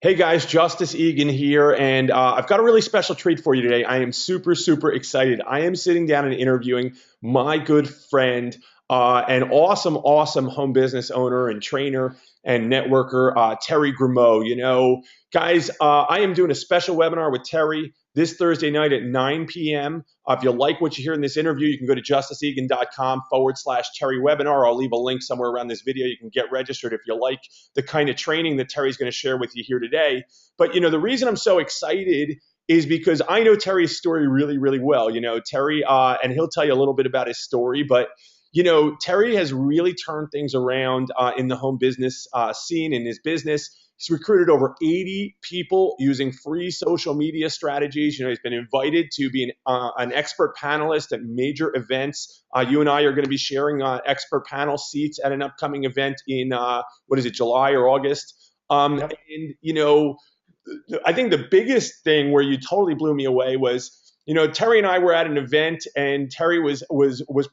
Hey guys, Justice Egan here, and I've got a really special treat for you today. I am super, super excited. I am sitting down and interviewing my good friend, and awesome home business owner and trainer and networker, Terry Gremaux. Guys, I am doing a special webinar with Terry this Thursday night at 9 p.m. If you like what you hear in this interview, you can go to justiceegan.com/Terry webinar. I'll leave a link somewhere around this video. You can get registered if you like the kind of training that Terry's going to share with you here today. But, the reason I'm so excited is because I know Terry's story really, really well. Terry, and he'll tell you a little bit about his story, but Terry has really turned things around in the home business scene in his business. He's recruited over 80 people using free social media strategies. He's been invited to be an expert panelist at major events. You and I are going to be sharing expert panel seats at an upcoming event in, July or August. Yep. And, I think the biggest thing where you totally blew me away was, Terry and I were at an event, and Terry was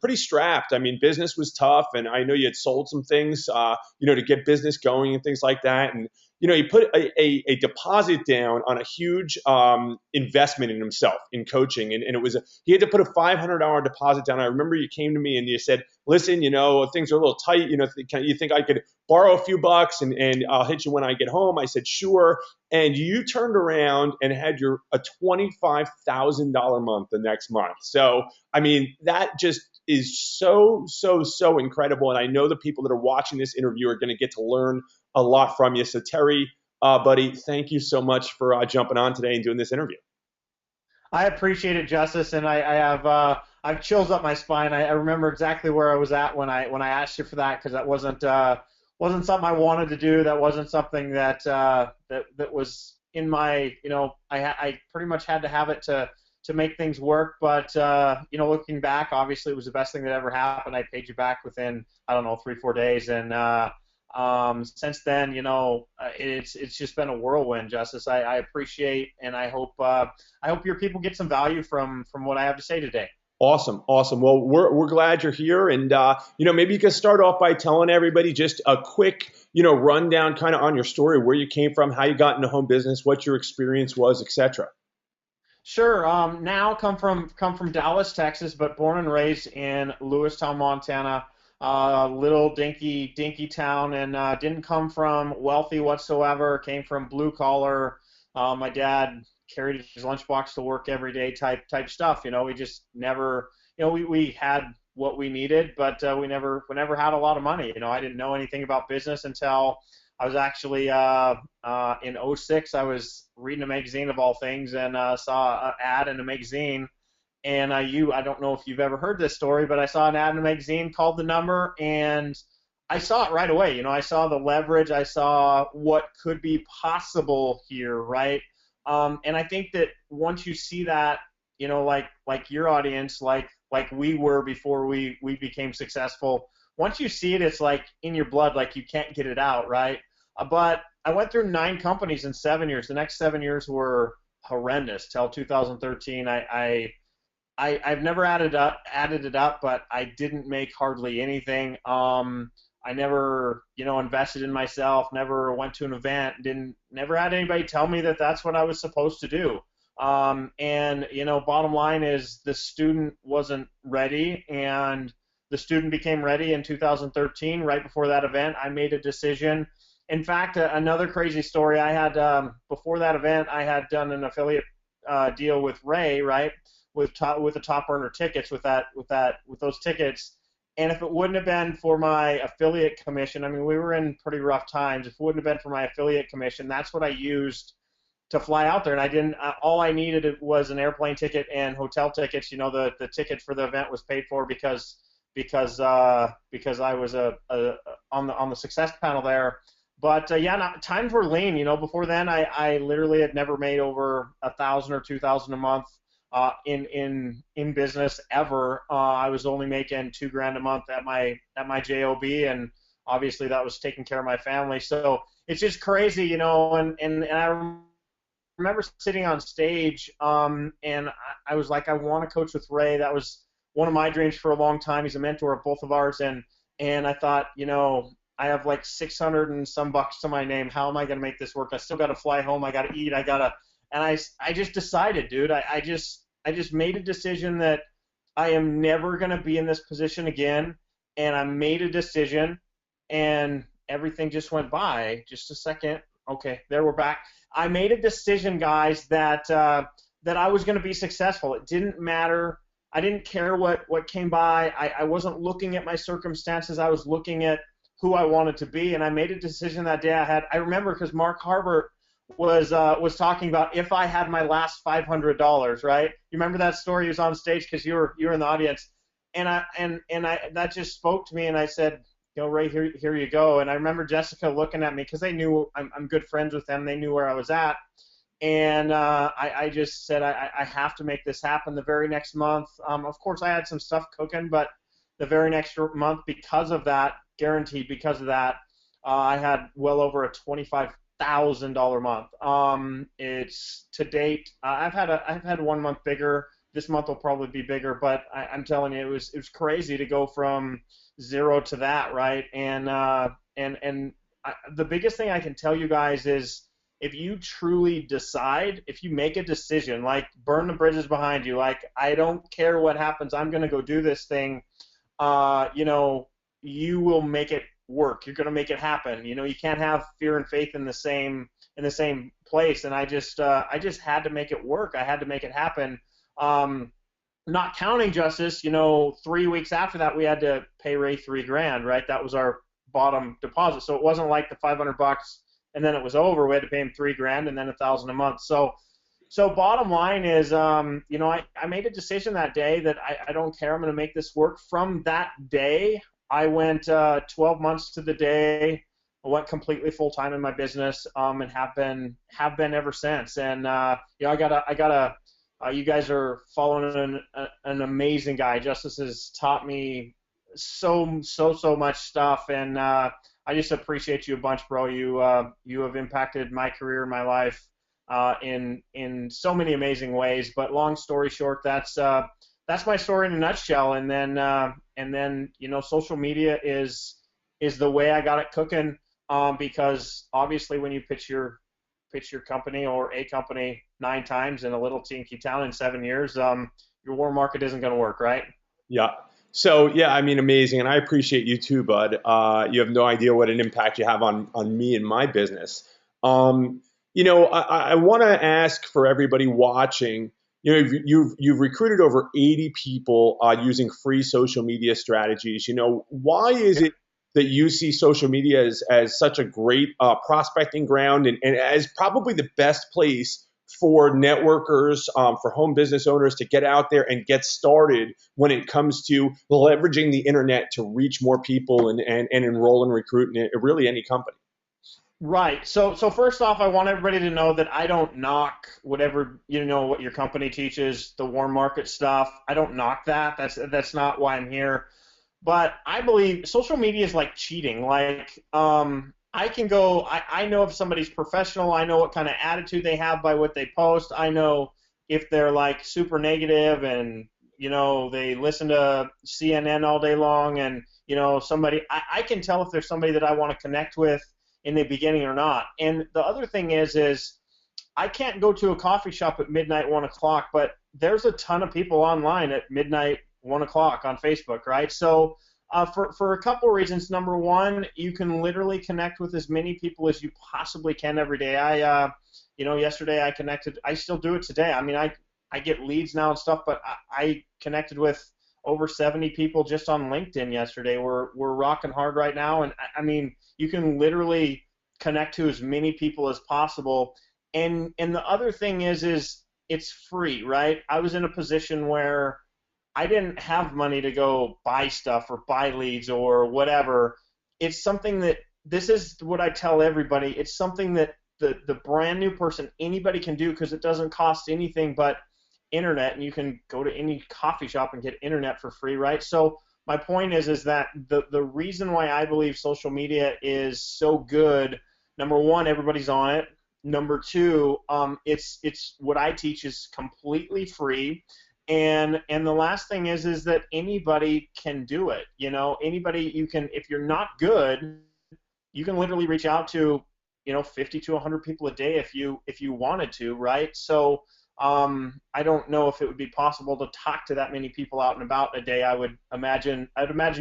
pretty strapped. I mean, business was tough, and I know you had sold some things, to get business going and things like that. And he put a deposit down on a huge investment in himself in coaching, and he had to put a $500 deposit down. I remember you came to me and you said, "Listen, things are a little tight. You think I could borrow a few bucks and I'll hit you when I get home?" I said, "Sure." And you turned around and had a $25,000 month the next month. So, I mean, that just is so incredible. And I know the people that are watching this interview are going to get to learn a lot from you. So, Terry, buddy, thank you so much for jumping on today and doing this interview. I appreciate it, Justice, and I have chills up my spine. I remember exactly where I was at when I asked you for that, because that wasn't something I wanted to do. That wasn't something that was in my, I pretty much had to have it to make things work. But looking back, obviously it was the best thing that ever happened. I paid you back within, I don't know, 3-4 days, and since then, it's just been a whirlwind, Justice. I appreciate, and I hope your people get some value from what I have to say today. Awesome. Well, we're glad you're here, and maybe you can start off by telling everybody just a quick, rundown kind of on your story, where you came from, how you got into home business, what your experience was, etc. Sure. Now come from Dallas, Texas, but born and raised in Lewistown, Montana. Little dinky town, and didn't come from wealthy whatsoever. Came from blue collar. My dad carried his lunchbox to work every day type stuff. We just never, we had what we needed, but we never had a lot of money. I didn't know anything about business until I was actually in '06. I was reading a magazine of all things, and saw an ad in a magazine. And I don't know if you've ever heard this story, but I saw an ad in a magazine, called the number, and I saw it right away. I saw the leverage. I saw what could be possible here, right? And I think that once you see that, like your audience, like we were before we became successful, once you see it, it's like in your blood, like you can't get it out, right? But I went through 9 companies in 7 years. The next 7 years were horrendous till 2013. I've never added it up, but I didn't make hardly anything. I never, invested in myself, never went to an event, never had anybody tell me that that's what I was supposed to do. And, bottom line is the student wasn't ready, and the student became ready in 2013. Right before that event, I made a decision. In fact, another crazy story, I had, before that event, I had done an affiliate deal with Ray, right? With the top earner tickets, with those tickets. And if it wouldn't have been for my affiliate commission, I mean, we were in pretty rough times. If it wouldn't have been for my affiliate commission, that's what I used to fly out there. And I didn't. All I needed was an airplane ticket and hotel tickets. The ticket for the event was paid for because I was on the success panel there. But times were lean. Before then, I literally had never made over 1,000 or 2,000 a month. In business ever. I was only making $2,000 a month at my job, and obviously that was taking care of my family. So it's just crazy, and I remember sitting on stage, and I was like, I want to coach with Ray. That was one of my dreams for a long time. He's a mentor of both of ours, and I thought, I have like 600 and some bucks to my name. How am I going to make this work? I still got to fly home. I got to eat. And I just decided, dude, I just made a decision that I am never going to be in this position again. And I made a decision, and everything just went by. Just a second. Okay, there we're back. I made a decision, guys, that that I was going to be successful. It didn't matter. I didn't care what came by. I wasn't looking at my circumstances. I was looking at who I wanted to be, and I made a decision that day. I remember because Mark Harbert was talking about if I had my last $500, right? You remember that story? He was on stage because you were in the audience, and I that just spoke to me, and I said, Ray, here you go. And I remember Jessica looking at me because they knew I'm good friends with them. They knew where I was at. And I just said, I have to make this happen the very next month. Of course, I had some stuff cooking, but the very next month, because of that, guaranteed because of that, I had well over a $25,000 month. It's to date, I've had 1 month bigger. This month will probably be bigger, but I'm telling you, it was crazy to go from zero to that, right? And the biggest thing I can tell you guys is if you truly decide, if you make a decision, like burn the bridges behind you, like I don't care what happens, I'm going to go do this thing, you will make it work. You're going to make it happen. You can't have fear and faith in the same place. And I just had to make it work. I had to make it happen. Not counting Justice, 3 weeks after that, we had to pay Ray $3,000, right? That was our bottom deposit. So it wasn't like the $500 and then it was over. We had to pay him $3,000 and then $1,000 a month. So bottom line is, I made a decision that day that I don't care. I'm going to make this work. From that day, I went 12 months to the day. I went completely full time in my business, and have been ever since. And you guys are following an amazing guy. Justice has taught me so much stuff, and I just appreciate you a bunch, bro. You have impacted my career, my life, in so many amazing ways. But long story short, that's my story in a nutshell. And then social media is the way I got it cooking, because obviously when you pitch your company or a company 9 times in a little tinky town in 7 years, your warm market isn't going to work, right? Yeah. So, yeah, I mean, amazing. And I appreciate you too, bud. You have no idea what an impact you have on me and my business. I want to ask for everybody watching, you've recruited over 80 people using free social media strategies. Why is it that you see social media as such a great prospecting ground and as probably the best place for networkers, for home business owners to get out there and get started when it comes to leveraging the internet to reach more people and enroll and recruit in really any company? Right. So first off, I want everybody to know that I don't knock whatever, what your company teaches, the warm market stuff. I don't knock that. That's not why I'm here. But I believe social media is like cheating. Like, I can go, I know if somebody's professional. I know what kind of attitude they have by what they post. I know if they're like super negative and, they listen to CNN all day long and, I can tell if there's somebody that I want to connect with in the beginning or not. And the other thing is I can't go to a coffee shop at midnight, 1 o'clock, but there's a ton of people online at midnight, 1 o'clock on Facebook, right? So for a couple of reasons. Number one, you can literally connect with as many people as you possibly can every day. Yesterday I connected. I still do it today. I mean, I get leads now and stuff, but I connected with over 70 people just on LinkedIn yesterday. We're rocking hard right now, and I mean, you can literally connect to as many people as possible. And the other thing is it's free, right? I was in a position where I didn't have money to go buy stuff or buy leads or whatever. It's something that, this is what I tell everybody, it's something that the brand new person, anybody can do, because it doesn't cost anything but internet, and you can go to any coffee shop and get internet for free, right? So my point is that the reason why I believe social media is so good, number one, everybody's on it. Number two, it's what I teach is completely free. And the last thing is that anybody can do it. Anybody, you can, if you're not good, you can literally reach out to, 50 to 100 people a day if you wanted to, right? So I don't know if it would be possible to talk to that many people out and about a day. I'd imagine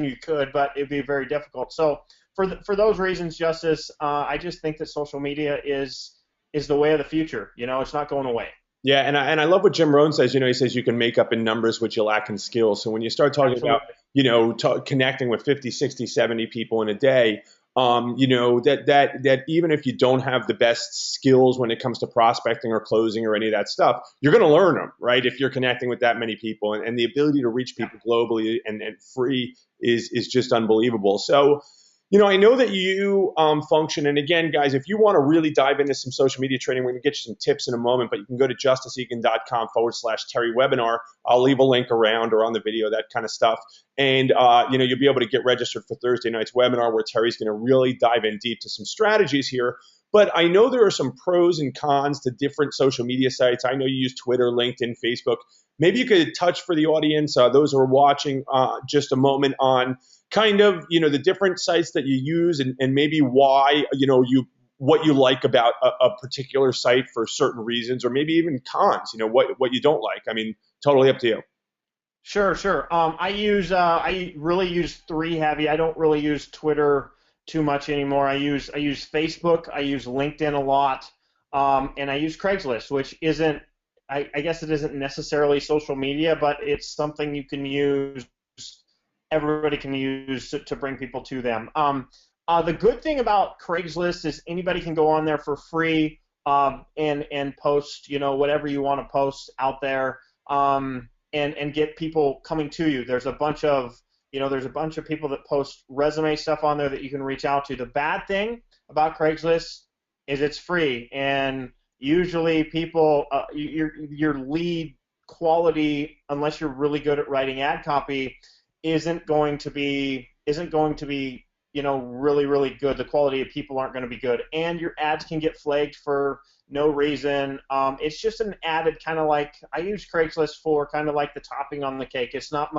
you could, but it'd be very difficult. So for those reasons, Justice, I just think that social media is the way of the future. It's not going away. Yeah, and I love what Jim Rohn says. He says you can make up in numbers what you lack in skills. So when you start talking about, Absolutely. connecting with 50, 60, 70 people in a day, that even if you don't have the best skills when it comes to prospecting or closing or any of that stuff, you're going to learn them, right? If you're connecting with that many people, and the ability to reach people globally and free is just unbelievable. So, I know that you function, and again, guys, if you want to really dive into some social media training, we're going to get you some tips in a moment, but you can go to justiceegan.com/Terry webinar. I'll leave a link around or on the video, that kind of stuff. And, you'll be able to get registered for Thursday night's webinar where Terry's going to really dive in deep to some strategies here. But I know there are some pros and cons to different social media sites. I know you use Twitter, LinkedIn, Facebook. Maybe you could touch for the audience, those who are watching, just a moment on kind of, the different sites that you use and maybe why, what you like about a particular site for certain reasons, or maybe even cons, what you don't like. I mean, totally up to you. Sure, sure. I really use three heavy. I don't really use Twitter too much anymore. I use Facebook. I use LinkedIn a lot, and I use Craigslist, which isn't. I guess it isn't necessarily social media, but it's something you can use. Everybody can use to bring people to them. The good thing about Craigslist is anybody can go on there for free, and post whatever you want to post out there. And get people coming to you. There's a bunch of people that post resume stuff on there that you can reach out to. The bad thing about Craigslist is it's free, and usually people your lead quality, unless you're really good at writing ad copy, isn't going to be really, really good. The quality of people aren't going to be good, and your ads can get flagged for no reason. It's just an added kind of like, I use Craigslist for kind of like the topping on the cake. It's not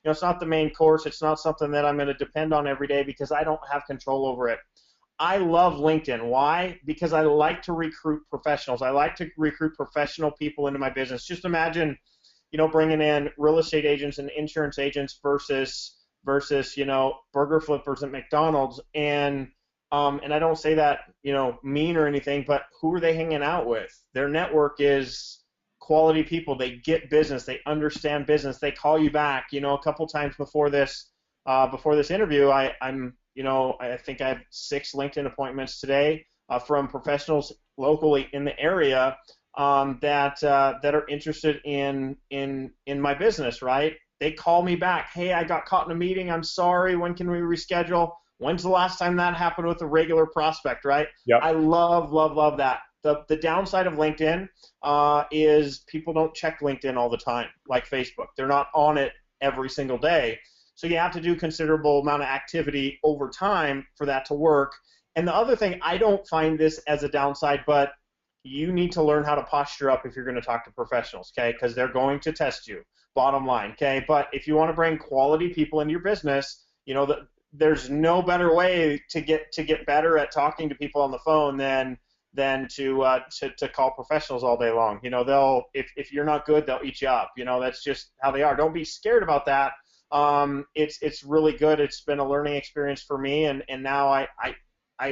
it's not the main course. It's not something that I'm going to depend on every day because I don't have control over it. I love LinkedIn. Why? Because I like to recruit professionals. I like to recruit professional people into my business. Just imagine, bringing in real estate agents and insurance agents versus burger flippers at McDonald's, and I don't say that mean or anything, but who are they hanging out with? Their network is quality people. They get business. They understand business. They call you back. A couple times before this interview, I think I have 6 LinkedIn appointments today from professionals locally in the area that are interested in my business. Right? They call me back. Hey, I got caught in a meeting. I'm sorry. When can we reschedule? When's the last time that happened with a regular prospect, right? Yep. I love that. The downside of LinkedIn is people don't check LinkedIn all the time, like Facebook. They're not on it every single day. So you have to do considerable amount of activity over time for that to work. And the other thing, I don't find this as a downside, but you need to learn how to posture up if you're going to talk to professionals, okay? Because they're going to test you, bottom line, okay? But if you want to bring quality people into your business, there's no better way to get better at talking to people on the phone than to call professionals all day long. They'll if you're not good, they'll eat you up. That's just how they are. Don't be scared about that. It's really good. It's been a learning experience for me, and now I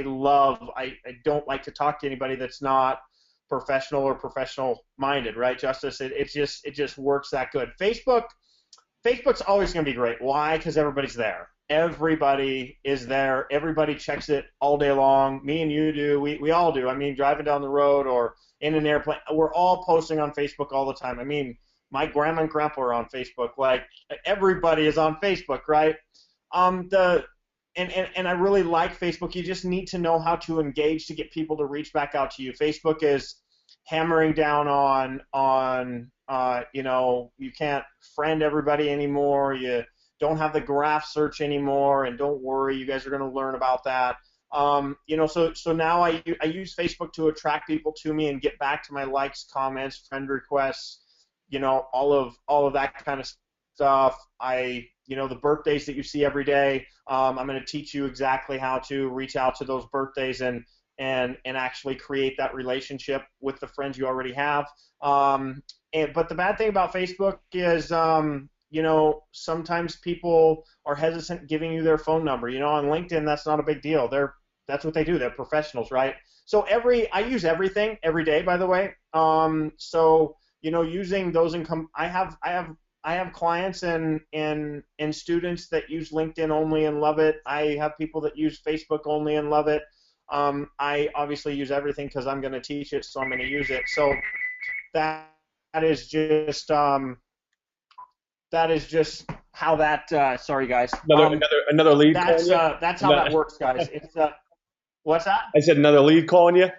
don't like to talk to anybody that's not professional or professional minded, right, Justice? It just works that good. Facebook's always going to be great. Why? Because everybody's there. Everybody is there. Everybody checks it all day long. Me and you do. We all do. I mean, driving down the road or in an airplane, we're all posting on Facebook all the time. I mean, my grandma and grandpa are on Facebook. Like, everybody is on Facebook, right? And I really like Facebook. You just need to know how to engage to get people to reach back out to you. Facebook is hammering down on you can't friend everybody anymore. You don't have the graph search anymore, and don't worry, you guys are going to learn about that. So now I use Facebook to attract people to me and get back to my likes, comments, friend requests, all of that kind of stuff. I the birthdays that you see every day. I'm going to teach you exactly how to reach out to those birthdays and actually create that relationship with the friends you already have. But the bad thing about Facebook is, sometimes people are hesitant giving you their phone number. On LinkedIn, that's not a big deal. That's what they do. They're professionals, right? So I use everything every day, by the way. Using those income, I have clients and students that use LinkedIn only and love it. I have people that use Facebook only and love it. I obviously use everything because I'm going to teach it, so I'm going to use it. So that is just how that. Sorry, guys. Another lead. That's how that works, guys. It's what's that? I said another lead calling you.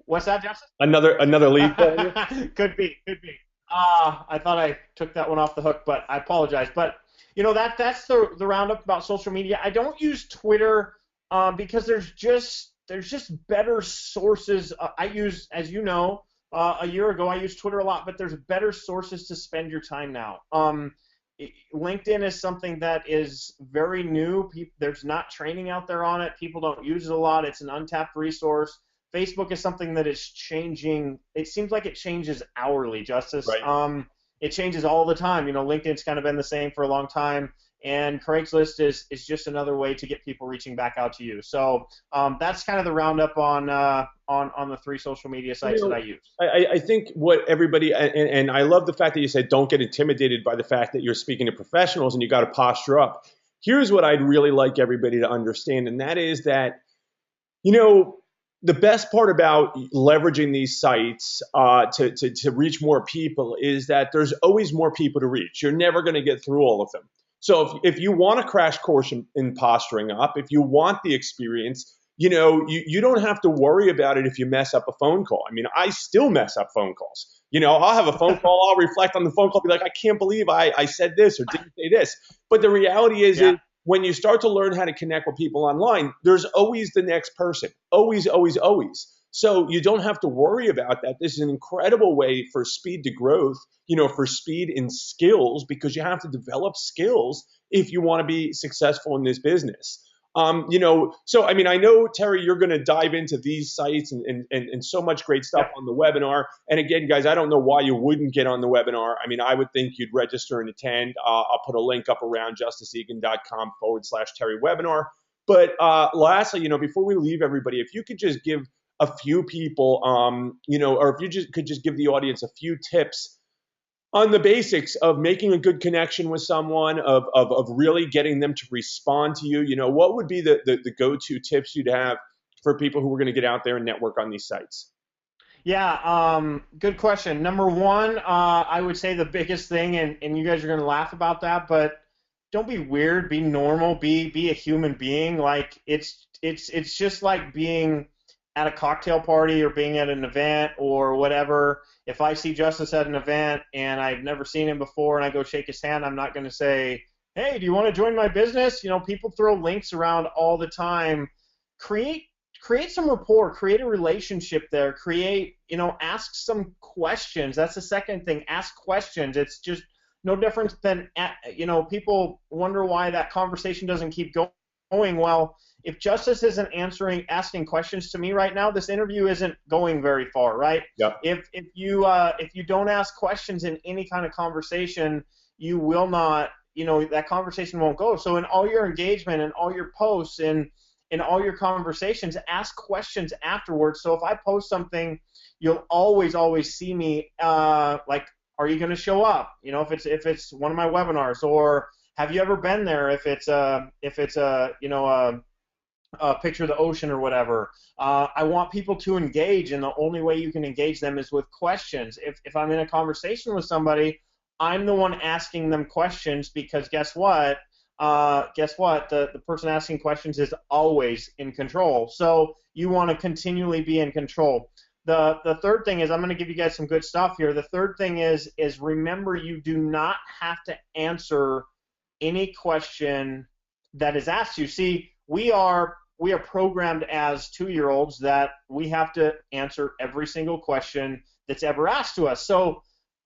What's that, Justin? Another lead calling you. Could be. I thought I took that one off the hook, but I apologize. But that's the roundup about social media. I don't use Twitter because there's just better sources. I use, as you know, a year ago I used Twitter a lot, but there's better sources to spend your time now. LinkedIn is something that is very new. There's not training out there on it. People don't use it a lot. It's an untapped resource. Facebook is something that is changing. It seems like it changes hourly, Justice. Right. It changes all the time. LinkedIn's kind of been the same for a long time, and Craigslist is just another way to get people reaching back out to you. So that's kind of the roundup on the 3 social media sites that I use. I think what everybody, and I love the fact that you said don't get intimidated by the fact that you're speaking to professionals and you got to posture up. Here's what I'd really like everybody to understand, and that is that, the best part about leveraging these sites to reach more people is that there's always more people to reach. You're never going to get through all of them. So if you want a crash course in posturing up, if you want the experience, you don't have to worry about it if you mess up a phone call. I mean, I still mess up phone calls. I'll have a phone call, I'll reflect on the phone call, be like, I can't believe I said this or didn't say this. But the reality is, when you start to learn how to connect with people online, there's always the next person. Always, always, always. So you don't have to worry about that. This is an incredible way for speed to growth, for speed in skills, because you have to develop skills if you want to be successful in this business. So, I mean, I know, Terry, you're going to dive into these sites and so much great stuff on the webinar. And again, guys, I don't know why you wouldn't get on the webinar. I mean, I would think you'd register and attend. I'll put a link up around justiceegan.com/Terry webinar. But lastly, before we leave everybody, if you could just give a few people, or if you could just give the audience a few tips on the basics of making a good connection with someone, of really getting them to respond to you, what would be the go-to tips you'd have for people who are going to get out there and network on these sites? Yeah, good question. Number one, I would say the biggest thing, and you guys are going to laugh about that, but don't be weird, be normal, be a human being. Like it's just like being at a cocktail party or being at an event or whatever. If I see Justice at an event and I've never seen him before and I go shake his hand, I'm not going to say, hey, do you want to join my business? People throw links around all the time. Create some rapport, create a relationship there, ask some questions. That's the second thing. Ask questions. It's just no different than, people wonder why that conversation doesn't keep going. Well, if Justice isn't asking questions to me right now, this interview isn't going very far, right? Yeah. If you don't ask questions in any kind of conversation, you will not, that conversation won't go. So in all your engagement and all your posts and in all your conversations, ask questions afterwards. So if I post something, you'll always see me like, are you going to show up? If it's one of my webinars, or have you ever been there? If it's a picture of the ocean or whatever. I want people to engage, and the only way you can engage them is with questions. If I'm in a conversation with somebody, I'm the one asking them questions, because guess what? The person asking questions is always in control. So you want to continually be in control. The third thing is, I'm going to give you guys some good stuff here. The third thing is remember, you do not have to answer any question that is asked you. See, we are programmed as 2-year-olds that we have to answer every single question that's ever asked to us. So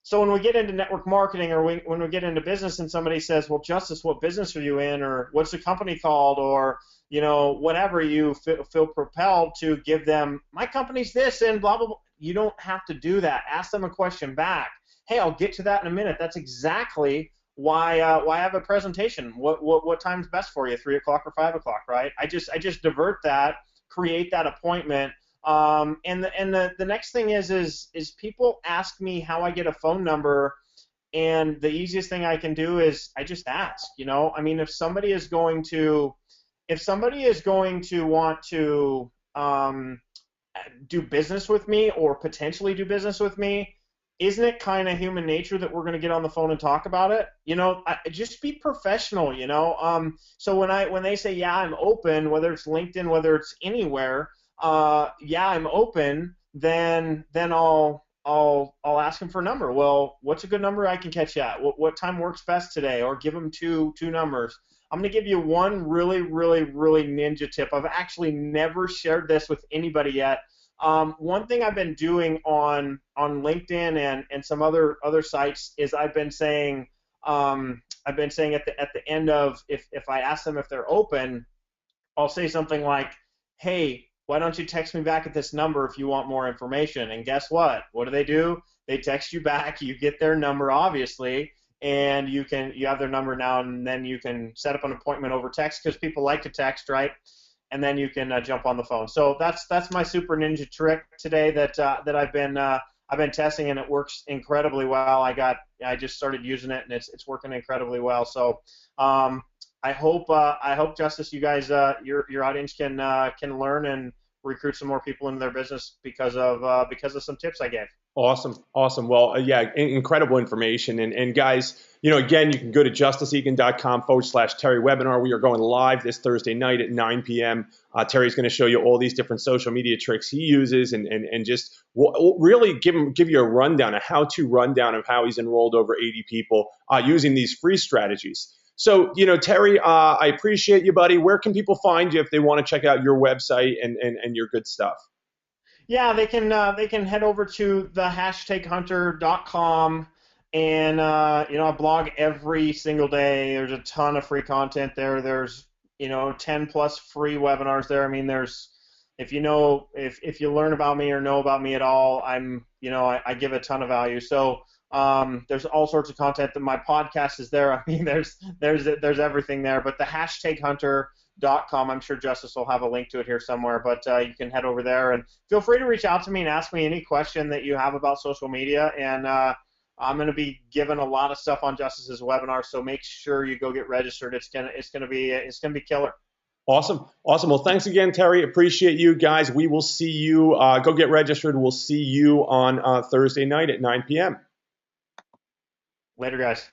So when we get into network marketing, or when we get into business and somebody says, well, Justice, what business are you in, or what's the company called, or whatever, you feel propelled to give them, my company's this and blah, blah, blah. You don't have to do that. Ask them a question back. Hey, I'll get to that in a minute. That's exactly why I have a presentation. What time's best for you? 3 o'clock or 5 o'clock, right? I just divert that, create that appointment. And the next thing is people ask me how I get a phone number, and the easiest thing I can do is I just ask. I mean, if somebody is going to want to do business with me, or potentially do business with me, isn't it kind of human nature that we're going to get on the phone and talk about it? Just be professional. So when they say, yeah, I'm open, whether it's LinkedIn, whether it's anywhere, yeah, I'm open, then I'll ask them for a number. Well, what's a good number I can catch you at? What time works best today? Or give them two numbers. I'm going to give you one really, really, really ninja tip. I've actually never shared this with anybody yet. One thing I've been doing on LinkedIn and some other sites is I've been saying at the end of, if I ask them if they're open, I'll say something like, hey, why don't you text me back at this number if you want more information? And guess what? What do? They text you back. You get their number, obviously, and you have their number now, and then you can set up an appointment over text, because people like to text, right? And then you can jump on the phone. So that's my super ninja trick today that I've been testing, and it works incredibly well. I just started using it, and it's working incredibly well. So I hope Justice, you guys, your audience can learn and recruit some more people into their business because of some tips I gave. Awesome. Well, yeah, incredible information. And guys, again, you can go to justiceegan.com/Terry webinar. We are going live this Thursday night at 9 p.m. Terry's going to show you all these different social media tricks he uses, and just really give you a rundown, a how-to rundown of how he's enrolled over 80 people using these free strategies. So, Terry, I appreciate you, buddy. Where can people find you if they want to check out your website and your good stuff? Yeah, they can head over to thehashtaghunter.com, and I blog every single day. There's a ton of free content there. There's 10 plus free webinars there. I mean, if you learn about me or know about me at all, I give a ton of value. So there's all sorts of content. My podcast is there. I mean, there's everything there. But the hashtaghunter.com. I'm sure Justice will have a link to it here somewhere, but you can head over there, and feel free to reach out to me and ask me any question that you have about social media. And I'm going to be giving a lot of stuff on Justice's webinar, so make sure you go get registered. It's gonna be killer. Awesome. Well, thanks again, Terry. Appreciate you guys. We will see you. Go get registered. We'll see you on Thursday night at 9 p.m. Later, guys.